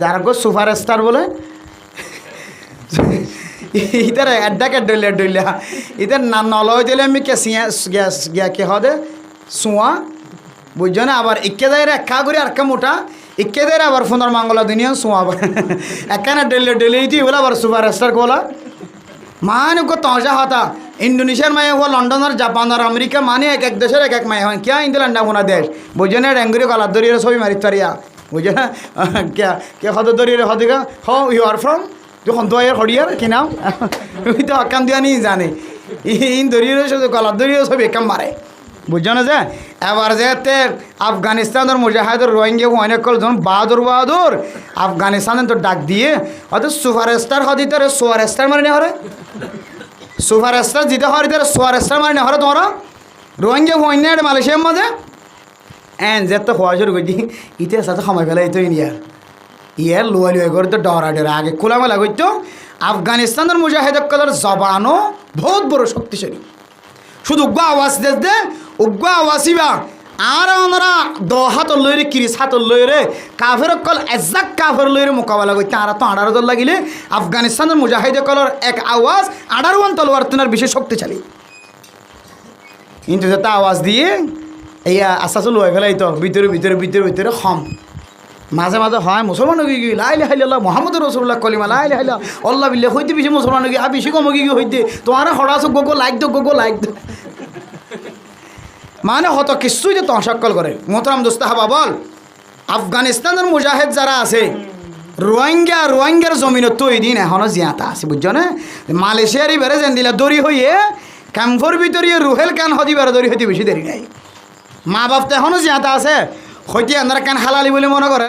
যারা গো সুপারস্টার বলে ইতার এড্ডাকে ডইলা ইতার না নলয় দিলে আমি কে সিয়া কে হদে সুয়া বুঝছো না আবার ইকে দেয় একা করে আর মোটা ইকে দেয় আবার ফোনের মাঙ্গলা দুনিয়া সুয়া আবার একানে ডেলে ইতি বলে আবার সুপারস্টার কোলা মানে গো তজা হতা ইন্ডোনেশিয়ার মায়ে হওয়া লন্ডনের জাপানের আমেরিকা মানে এক দেশের এক মায়ে হয় কিয়া ইন্দোল্যান্ডা কোনা দেশ বুঝছো না ডেঙ্গুরি কলার দরিয়ে ছবি মারি তারিয়া বুঝছো না কে হদ দরিয়ে হদিকা হ ইউ আর ফ্রম যখন দয়ের হরিয়ার কি নাম ওই তো আকাম দিয়া নি জানে ইন দরিয়ে শুধু কলার দরিয়ে ছবি একাম মারে বুঝছো না যে এবার যেতে আফগানিস্তানের মুজাহিদের রোহিঙ্গা অনেক কল যখন বাহাদুর আফগানিস্তানের তো ডাক দিয়ে হয়তো সুপারস্টার হদি তার সুপারস্টার মানে হরে সুপারস্টার জিতে হরি তার সুপারস্টার মানে হরে তোমরা রোহিঙ্গা অন্য মালয়েশিয়ার মাঝে এন যে তো হওয়া শুরু করছি ইতিহাস সাথে সময় ফেলাই তো ইয়ার লুয়ে করে তো ডরা আগে খোলামেলা করতো আফগানিস্তানের মুজাহিদ কলার জবানও বহুত বড় শক্তিশালী শুধু উগ্র আওয়াজ দে উগ্র আওয়াজিবা আর ওনারা 10 হাত লইরে 30 হাত লইরে কাফের কল এজাক কাফের লইরে মোকাবেলা করতে আর তো 18 দল লাগিলে আফগানিস্তানের মুজাহিদ কলার এক আওয়াজ 18 তলোয়ার তুনার বিশেষ শক্তিশালী কিন্তু যেটা আওয়াজ দিয়ে এই আশাসু লয়ে ফেলাই তো ভিতরে খম মাঝে মাঝে হয় মুসলমান গিয়ে গিয়ে লাই লাইল্লাহ মোহাম্মদ রসুল্লাহ কলিমা লাই লাইল্লাহ আল্লাহ বিল্লাহ হইতে বেশি মুসলমান গিয়ে আর বেশি কম গিয়ে হইতে তোমার হরাছো গোগো লাইক দো মানে হত কিছুই যে তহসাক্কল করে মোহতারাম দোস্ত হাবা বল আফগানিস্তানের মুজাহিদ যারা আছে রোহিঙ্গার জমিনত তো এই দিন এখনও জিয়াতা আছে বুঝছো না মালয়েশিয়ারই বেড়ে যেন দিলা দড়ি হইয়ে ক্যাম্পর ভিতরে রুহেল কান হদি বেড়ে দড়ি হইতে বেশি দেরি নাই মা বাপ তো এখনও জিয়াতা আছে হইতে আমরা কান হালালি বলে মনে করে